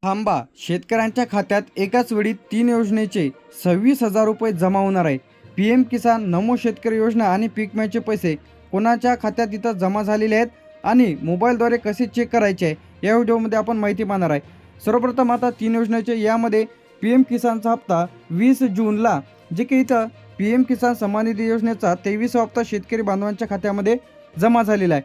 थांबा, शेतकऱ्यांच्या खात्यात एकाच वेळी 3 योजनेचे 26,000 रुपये जमा होणार आहे. PM किसान, नमो शेतकरी योजना आणि पीक विम्याचे पैसे कोणाच्या खात्यात इथं जमा झालेले आहेत आणि मोबाईलद्वारे कसे चेक करायचे आहे, या व्हिडिओमध्ये आपण माहिती पाहणार आहे. सर्वप्रथम आता 3 योजनेचे यामध्ये PM किसानचा हप्ता 20 जूनला, जे की इथं PM किसान सन्मान निधी योजनेचा 23वा हप्ता शेतकरी बांधवांच्या खात्यामध्ये जमा झालेला आहे.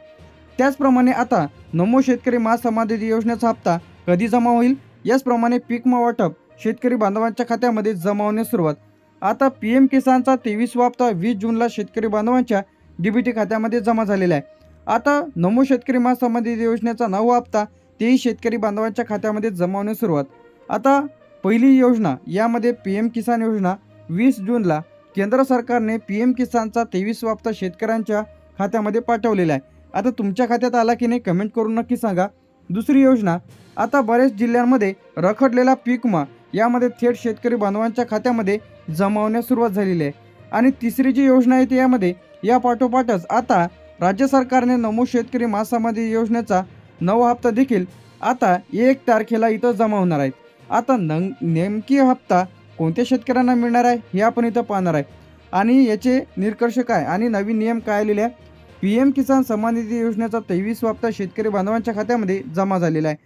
त्याचप्रमाणे आता नमो शेतकरी महासन्मान निधी योजनेचा हप्ता कधी जमा होईल, याचप्रमाणे पीक विमा वाटप शेतकरी बांधवांच्या खात्यामध्ये जमा होण्यास सुरुवात. आता PM किसानचा 23वा हप्ता 20 जूनला शेतकरी बांधवांच्या DBT खात्यामध्ये जमा झालेला आहे. आता नमो शेतकरी महासन्मान निधी योजनेचा 9वा हप्ता तेही शेतकरी बांधवांच्या खात्यामध्ये जमा होण्यास सुरुवात. आता पहिली योजना यामध्ये PM किसान योजना 20 जूनला केंद्र सरकारने PM किसानचा 23वा हप्ता शेतकऱ्यांच्या खात्यामध्ये पाठवलेला आहे. आता तुमच्या खात्यात आला की नाही कमेंट करून नक्की सांगा. दुसरी योजना, आता बरेच जिल्ह्यांमध्ये रखडलेला पीक विमा यामध्ये थेट शेतकरी बांधवांच्या खात्यामध्ये जमा होण्यास सुरुवात झालेली आहे. आणि तिसरी जी योजना आहे यामध्ये या पाठोपाठच आता राज्य सरकारने नमो शेतकरी महासन्मान निधी योजनेचा 9वा हप्ता देखील आता 1 तारखेला इथं जमा होणार आहेत. आता नेमकी हप्ता कोणत्या शेतकऱ्यांना मिळणार आहे हे आपण इथं पाहणार आहे आणि याचे निष्कर्ष काय आणि नवीन नियम काय आलेले आहे. PM किसान सन्मान निधी योजनेचा 23वा हप्ता शेतकरी बांधवांच्या खात्यामध्ये जमा झालेला आहे.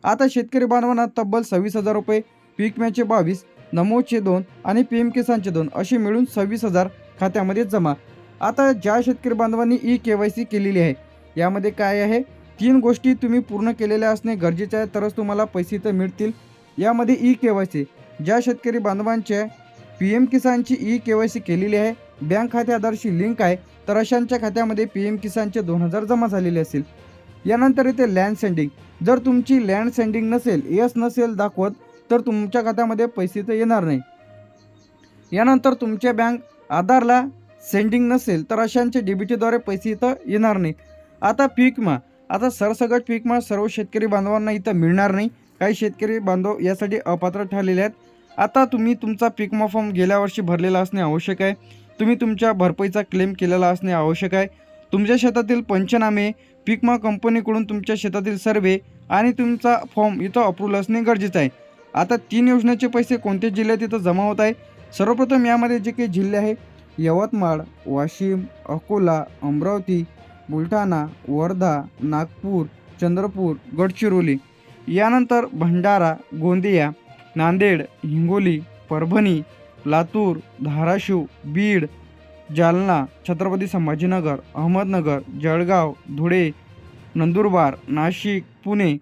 आता शेतकरी बांधवांना तब्बल 26,000 रुपये, पीक विम्याचे 22, नमोचे 2 आणि PM किसानचे 2 असे मिळून 26,000 खात्यामध्ये जमा. आता ज्या शेतकरी बांधवांनी KYC केलेली आहे, यामध्ये काय आहे, 3 गोष्टी तुम्ही पूर्ण केलेल्या असणे गरजेचे आहे, तरच तुम्हाला पैसे तर मिळतील. यामध्ये KYC, ज्या शेतकरी बांधवांच्या PM किसानची KYC केलेली आहे, बँक खाते आधारशी लिंक आहे, तर अशांच्या खात्यामध्ये PM किसानचे 2,000 जमा झालेले असेल. यानंतर इथे लँड सेंडिंग, जर तुमची लँड सेंडिंग नसेल, नसेल दाखवत, तर तुमच्या खात्यामध्ये पैसे तर येणार नाही. यानंतर तुमच्या बँक आधारला सेंडिंग नसेल, तर अशांचे DBTद्वारे पैसे इथं येणार नाही. आता पीक विमा, आता सरसकट पीक विमा सर्व शेतकरी बांधवांना इथं मिळणार नाही. काही शेतकरी बांधव यासाठी अपात्र ठरलेले आहेत. आता तुम्ही तुमचा पीक विमा फॉर्म गेल्या वर्षी भरलेला असणे आवश्यक आहे. तुम्ही तुमच्या भरपाईचा क्लेम केलेला असणे आवश्यक आहे. तुमच्या शेतातील पंचनामे, पीक विमा कंपनीकडून तुमच्या शेतातील सर्वे आणि तुमचा फॉर्म इथं अप्रूव्हल असणे गरजेचं आहे. आता 3 योजनेचे पैसे कोणत्या जिल्ह्यात इथं जमा होत आहे. सर्वप्रथम यामध्ये जे काही जिल्हे आहे, यवतमाळ, वाशिम, अकोला, अमरावती, बुलढाणा, वर्धा, नागपूर, चंद्रपूर, गडचिरोली, यानंतर भंडारा, गोंदिया, नांदेड, हिंगोली, परभणी, लातूर, धाराशिव, बीड, जालना, छत्रपती संभाजीनगर, अहमदनगर, जळगाव, धुळे, नंदुरबार, नाशिक, पुणे,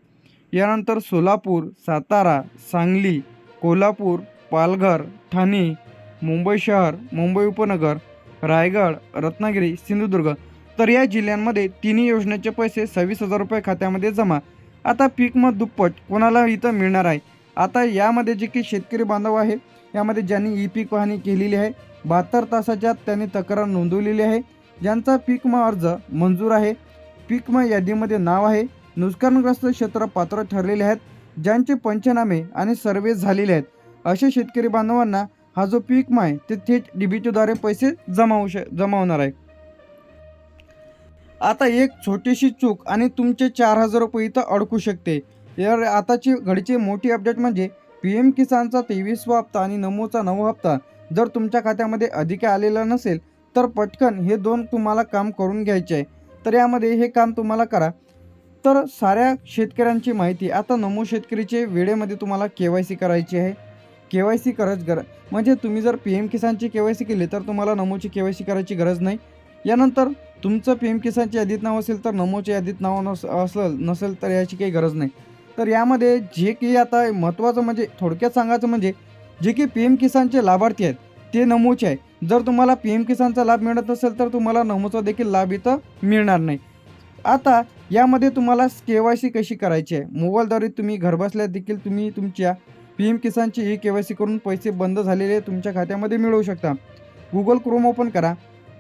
यानंतर सोलापूर, सातारा, सांगली, कोल्हापूर, पालघर, ठाणे, मुंबई शहर, मुंबई उपनगर, रायगड, रत्नागिरी, सिंधुदुर्ग, तर या जिल्ह्यांमध्ये तिन्ही योजनेचे पैसे 26,000 रुपये खात्यामध्ये जमा. आता पीक विमा दुप्पट कोणाला इथं मिळणार आहे. आता यामध्ये जे की शेतकरी बांधव आहे, यामध्ये ज्यांनी पीक पाहणी केलेली आहे, 72 तासाच्या त्यांनी तक्रार नोंदवलेली आहे, ज्यांचा पीक विमा अर्ज मंजूर आहे, पीक विमा यादीमध्ये नाव आहे, नुकसानग्रस्त क्षेत्र पात्र ठरलेले आहेत, ज्यांचे पंचनामे आणि सर्वे झालेले आहेत, अशा शेतकरी बांधवांना हा जो पीक विमा आहे ते थेट DBTद्वारे पैसे जमा होणार आहे. आता एक छोटीशी चूक आणि तुमचे 4,000 रुपये इथं अडकू शकते. यार आताची घडीची मोठी अपडेट म्हणजे PM किसानचा 23वा हप्ता आणि नमोचा 9वा हप्ता जर तुमच्या खात्यामध्ये अधिक आलेला नसेल, तर पटकन हे 2 तुम्हाला काम करून घ्यायचे आहे. तर यामध्ये हे काम तुम्हाला करा. तर साऱ्या शेतकऱ्यांची माहिती, आता नमो शेतकरीचे वेळेमध्ये तुम्हाला KYC करायची आहे. KYC म्हणजे तुम्ही जर PM किसानची KYC केली तर तुम्हाला नमोची KYC करायची गरज नाही. यानंतर तुमचं PM किसानची यादीत नाव असेल तर नमोच्या यादीत नाव नसेल तर याची काही गरज नाही. तर यामध्ये जे की आता महत्त्वाचं म्हणजे थोडक्यात सांगायचं म्हणजे जे की PM किसानचे लाभार्थी आहेत ते नमोचे आहे. जर तुम्हाला PM किसानचा लाभ मिळत असेल तर तुम्हाला नमोचा देखील लाभ इथं मिळणार नाही. आता यामध्ये तुम्हाला KYC कशी करायची आहे, मोबाईलद्वारे तुम्ही घरबसल्या देखील तुम्ही तुमच्या PM किसानची KYC करून पैसे बंद झालेले तुमच्या खात्यामध्ये मिळवू शकता. गुगल क्रोम ओपन करा,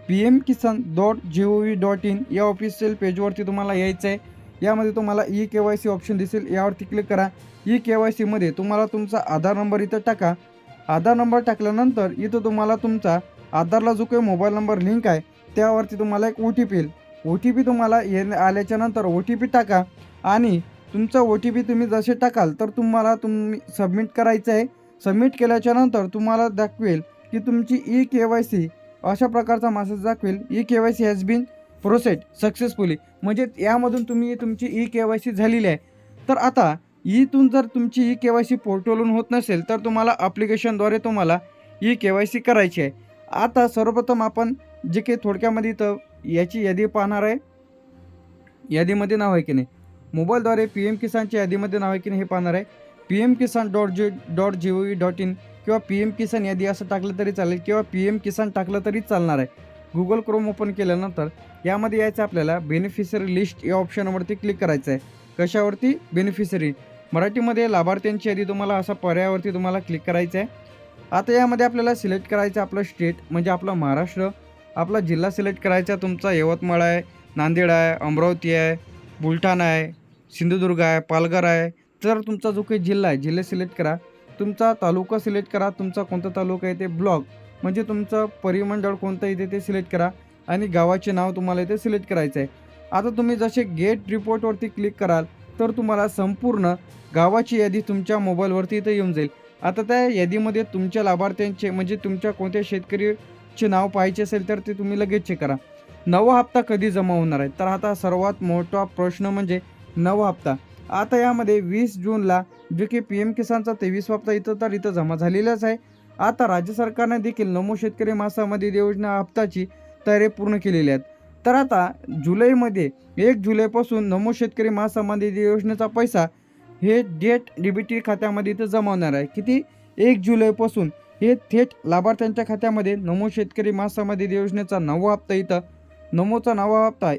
pmkisan.gov.in या ऑफिशियल पेजवरती तुम्हाला यायचं आहे. यामध्ये तुम्हाला KYC ऑप्शन दिसेल, यावरती क्लिक करा. KYC मध्ये तुम्हाला तुमचा आधार नंबर इथं टाका. आधार नंबर टाकल्यानंतर इथं तुम्हाला तुमचा आधारला जो काही मोबाईल नंबर लिंक आहे त्यावरती तुम्हाला एक OTP येईल. OTP तुम्हाला आल्याच्या नंतर OTP टाका आणि तुमचा OTP तुम्ही जसे टाकाल तर तुम्ही सबमिट करायचं आहे. सबमिट केल्याच्यानंतर तुम्हाला दाखवेल की तुमची KYC अशा प्रकारचा मेसेज दाखवेल, KYC has been processed successfully. म्हणजे यामधून तुमची KYC झालेली आहे. तर आता इथून जर तुमची KYC पोर्टलवरून होत नसेल तर तुम्हाला ॲप्लिकेशनद्वारे तुम्हाला KYC करायची आहे. आता सर्वप्रथम आपण जे काही थोडक्यामध्ये इथं याची यादी पाहणार आहे. यादीमध्ये नाव आहे की नाही, मोबाईलद्वारे PM किसानच्या यादीमध्ये नाव आहे की नाही हे पाहणार आहे. pmkisan.gov.in किंवा PM किसान यादी असं टाकलं तरी चालेल किंवा PM किसान टाकलं तरी चालणार आहे. गुगल क्रोम ओपन केल्यानंतर यामध्ये यायचं आपल्याला बेनिफिशरी लिस्ट या ऑप्शनवरती क्लिक करायचं आहे. कशावरती? बेनिफिशरी. मराठीमध्ये लाभार्थ्यांची यादी तुम्हाला असा पर्यायावरती तुम्हाला क्लिक करायचं आहे. आता यामध्ये आपल्याला सिलेक्ट करायचं आपलं स्टेट म्हणजे आपला महाराष्ट्र, आपला जिल्हा सिलेक्ट करायचा तुमचा यवतमाळ आहे, नांदेड आहे, अमरावती आहे, बुलढाणा आहे, सिंधुदुर्ग आहे, पालघर आहे. तर तुमचा जो काही जिल्हा आहे जिल्हा सिलेक्ट करा. तुमचा तालुका सिलेक्ट करा, तुमचा कोणता तालुका आहे ते ब्लॉक म्हणजे तुमचं परिमंडळ कोणतं इथे ते सिलेक्ट करा आणि गावाचे नाव तुम्हाला इथे सिलेक्ट करायचं आहे. आता तुम्ही जसे गेट रिपोर्टवरती क्लिक कराल तर तुम्हाला संपूर्ण गावाची यादी तुमच्या मोबाईलवरती इथे येऊन जाईल. आता त्या यादीमध्ये तुमच्या लाभार्थ्यांचे म्हणजे तुमच्या कोणत्या शेतकरीचे नाव पाहायचे असेल तर ते तुम्ही लगेच चेक करा. नवा हप्ता कधी जमा होणार आहे? तर आता सर्वात मोठा प्रश्न म्हणजे नवा हप्ता. आता यामध्ये 20 जूनला जे की PM किसानचा 23 हप्ता इथं जमा झालेलाच आहे. आता राज्य सरकारने देखील नमो शेतकरी मासामध्ये योजना हप्ताची तयारी पूर्ण केलेली आहेत. तर आता जुलैमध्ये 1 जुलैपासून नमो शेतकरी महासमाधी योजनेचा पैसा हे थेट DBT खात्यामध्ये इथं जमा होणार आहे. किती? 1 जुलैपासून हे थेट लाभार्थ्यांच्या खात्यामध्ये नमो शेतकरी महासमाधी योजनेचा नवा हप्ता इथं नमोचा नवा हप्ता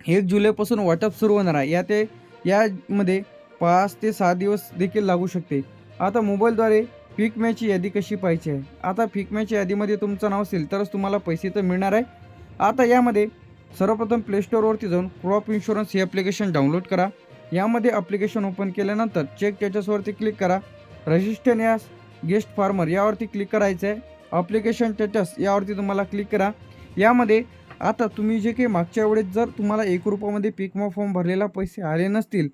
1 जुलैपासून वाटप सुरू होणार आहे. यामध्ये 5 ते 6 दिवस देखील लागू शकते. आता मोबाईलद्वारे पीक विम्याची यादी कशी पाहायची आहे? आता पीक विम्याच्या यादीमध्ये तुमचं नाव असेल तरच तुम्हाला पैसे तर मिळणार आहे. आता यामध्ये सर्वप्रथम प्ले स्टोअरवरती जाऊन क्रॉप इन्शुरन्स हे ॲप्लिकेशन डाउनलोड करा. यामध्ये ॲप्लिकेशन ओपन केल्यानंतर चेक स्टेटसवरती क्लिक करा. रजिस्टर यास गेस्ट फार्मर यावरती क्लिक करायचं आहे. ॲप्लिकेशन स्टेटस यावरती तुम्हाला क्लिक करा. यामध्ये आता तुम्ही जे काही मागच्या वेळेस जर तुम्हाला 1 रुपयामध्ये पीक विमा फॉर्म भरलेला पैसे आले नसतील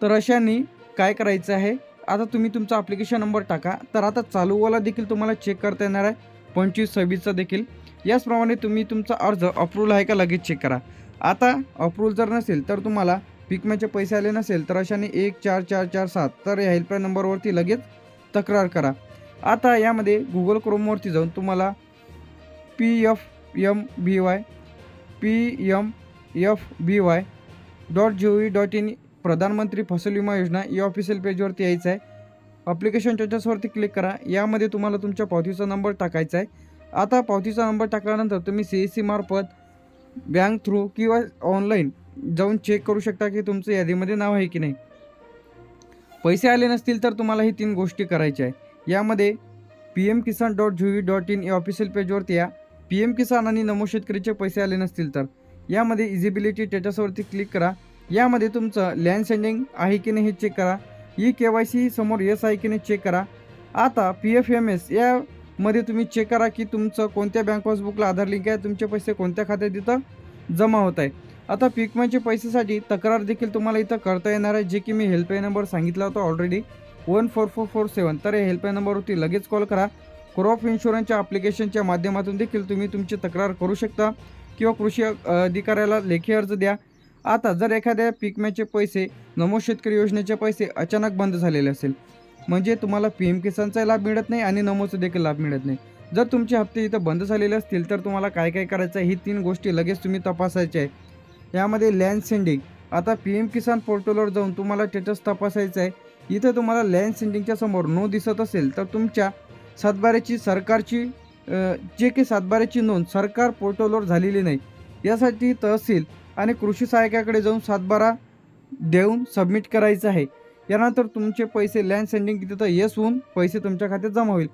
तर अशांनी काय करायचं आहे, आता तुम्ही तुमचा ॲप्लिकेशन नंबर टाका. तर आता चालूवाला देखील तुम्हाला चेक करता येणार आहे 25-26चा देखील. याचप्रमाणे तुम्ही तुमचा अर्ज अप्रूव्हल आहे का लगेच चेक करा. आता अप्रूव्हल जर नसेल तर तुम्हाला पीक विम्याचे पैसे आले नसेल तर अशाने 14447 तर या हेल्पलाईन नंबरवरती लगेच तक्रार करा. आता यामध्ये गुगल क्रोमवरती जाऊन तुम्हाला pmfby.gov.in प्रधानमंत्री फसल विमा योजना या ऑफिशियल पेजवरती यायचं आहे. ॲप्लिकेशन स्टेटसवरती क्लिक करा. यामध्ये तुम्हाला तुमच्या पावतीचा नंबर टाकायचा आहे. आता पावतीचा नंबर टाकल्यानंतर तुम्ही CSC मार्फत बँक थ्रू किंवा ऑनलाईन जाऊन चेक करू शकता की तुमचं यादीमध्ये नाव आहे की नाही. पैसे आले नसतील तर तुम्हाला ही 3 गोष्टी करायच्या आहे. यामध्ये pmkisan.gov.in या ऑफिशियल पेजवरती या. PM किसान आणि नमो शेतकरीचे पैसे आले नसतील तर यामध्ये इजिबिलिटी स्टेटसवरती क्लिक करा. यामध्ये तुमचं लँड सेंडिंग आहे की नाही हे चेक करा. KYC समोर येस आहे की नाही चेक करा. आता PFMS यामध्ये तुम्ही चेक करा की तुमचं कोणत्या बँक पासबुकला आधार लिंक आहे, तुमचे पैसे कोणत्या खात्यात इथं जमा होत आहे. आता पीक विम्याच्या पैशासाठी तक्रार देखील तुम्हाला इथं करता येणार आहे, जे की मी हेल्पलाईन नंबर सांगितला होता ऑलरेडी 14447. तर या हेल्पलाईन नंबरवरती लगेच कॉल करा. क्रॉप इन्शुरन्सच्या ॲप्लिकेशनच्या माध्यमातून देखील तुम्ही तुमची तक्रार करू शकता किंवा कृषी अधिकाऱ्याला लेखी अर्ज द्या. आता जर एखाद्या पीक विम्याचे पैसे नमो शेतकरी योजनेचे पैसे अचानक बंद झालेले असेल म्हणजे तुम्हाला PM किसानचा लाभ मिळत नाही आणि नमोचा देखील लाभ मिळत नाही. जर तुमचे हप्ते इथं बंद झालेले असतील तर तुम्हाला काय काय करायचं आहे ही 3 गोष्टी लगेच तुम्ही तपासायच्या आहे. यामध्ये लँड सेंडिंग. आता PM किसान पोर्टलवर जाऊन तुम्हाला स्टेटस तपासायचं आहे. इथं तुम्हाला लँड सेंडिंगच्या समोर नो दिसत असेल तर तुमच्या सातबाऱ्याची सरकारची जे काही सातबाऱ्याची नोंद सरकार पोर्टलवर झालेली नाही. यासाठी तहसील आणि कृषी सहाय्यकाकडे जाऊन सातबारा देऊन सबमिट करायचं आहे. यानंतर तुमचे पैसे लँड सेंडिंग तिथं येस होऊन पैसे तुमच्या खात्यात जमा होईल.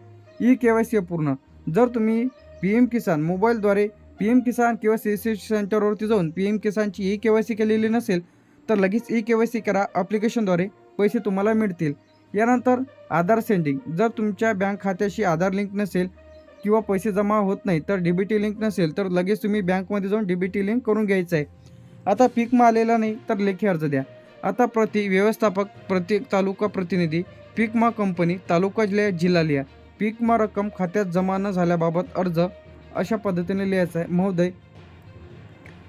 KYC पूर्ण. जर तुम्ही PM किसान मोबाईलद्वारे PM किसान किंवा CSC सेंटरवरती जाऊन PM किसानची KYC केलेली नसेल तर लगेच KYC करा. ॲप्लिकेशनद्वारे पैसे तुम्हाला मिळतील. यानंतर आधार सेंडिंग. जर तुमच्या बँक खात्याशी आधार लिंक नसेल किंवा पैसे जमा होत नाही तर DBT लिंक नसेल तर लगेच तुम्ही बँकमध्ये जाऊन DBT लिंक करून घ्यायचं आहे. आता पीक विमा आलेला नाही तर लेखी अर्ज द्या. आता प्रति व्यवस्थापक, प्रत्येक तालुका प्रतिनिधी, पीक विमा कंपनी, तालुका जिल्हा लिहा. पीक विमा रक्कम खात्यात जमा न झाल्याबाबत अर्ज अशा पद्धतीने लिहायचा आहे. महोदय,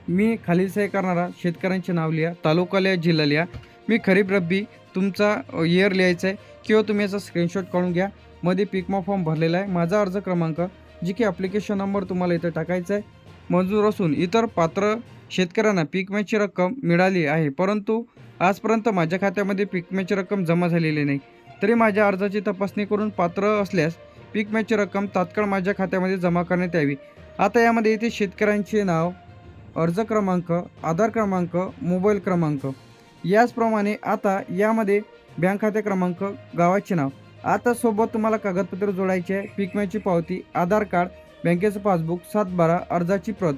मी खालील सही करणारा शेतकऱ्यांचे नाव लिहा, तालुका लिहा, जिल्हा लिहा. मी खरीप रब्बी तुमचा इयर लिहायचा आहे किंवा तुम्ही याचा स्क्रीनशॉट काढून घ्या. मध्ये पीक विमा फॉर्म भरलेला आहे. माझा अर्ज क्रमांक, जी की ॲप्लिकेशन नंबर तुम्हाला इथं टाकायचा आहे, मंजूर असून इतर पात्र शेतकऱ्यांना पीक विम्याची रक्कम मिळाली आहे, परंतु आजपर्यंत माझ्या खात्यामध्ये पीक विम्याची रक्कम जमा झालेली नाही. तरी माझ्या अर्जाची तपासणी करून पात्र असल्यास पीक विम्याची रक्कम तात्काळ माझ्या खात्यामध्ये जमा करण्यात यावी. आता यामध्ये इथे शेतकऱ्यांचे नाव, अर्ज क्रमांक, आधार क्रमांक, मोबाईल क्रमांक, याचप्रमाणे आता यामध्ये बँक खाते क्रमांक, गावाचे नाव. आता सोबत तुम्हाला कागदपत्र जोडायचे आहे. पीक विम्याची पावती, आधार कार्ड, बँकेचं पासबुक, 7/12, अर्जाची प्रत,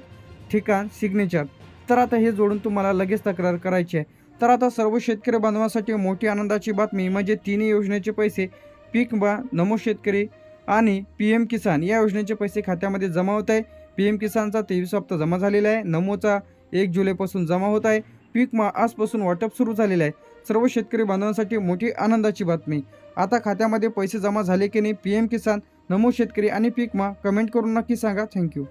ठिकाण, सिग्नेचर. तर आता हे जोडून तुम्हाला लगेच तक्रार करायची आहे. तर आता सर्व शेतकरी बांधवांसाठी मोठी आनंदाची बातमी म्हणजे तिन्ही योजनेचे पैसे, पीक विमा, नमो शेतकरी आणि PM किसान या योजनेचे पैसे खात्यामध्ये जमा होत आहे. PM किसानचा 23 हप्ता जमा झालेला आहे. नमोचा 1 जुलैपासून जमा होत आहे. पीक विमा आजपासून वाटप सुरू झालेलं आहे. सर्व शेतकरी बांधवांसाठी मोठी आनंदाची बातमी. आता खात्यामध्ये पैसे जमा झाले की नाही, PM किसान, नमो शेतकरी आणि पीक विमा कमेंट करून नक्की सांगा. थँक्यू.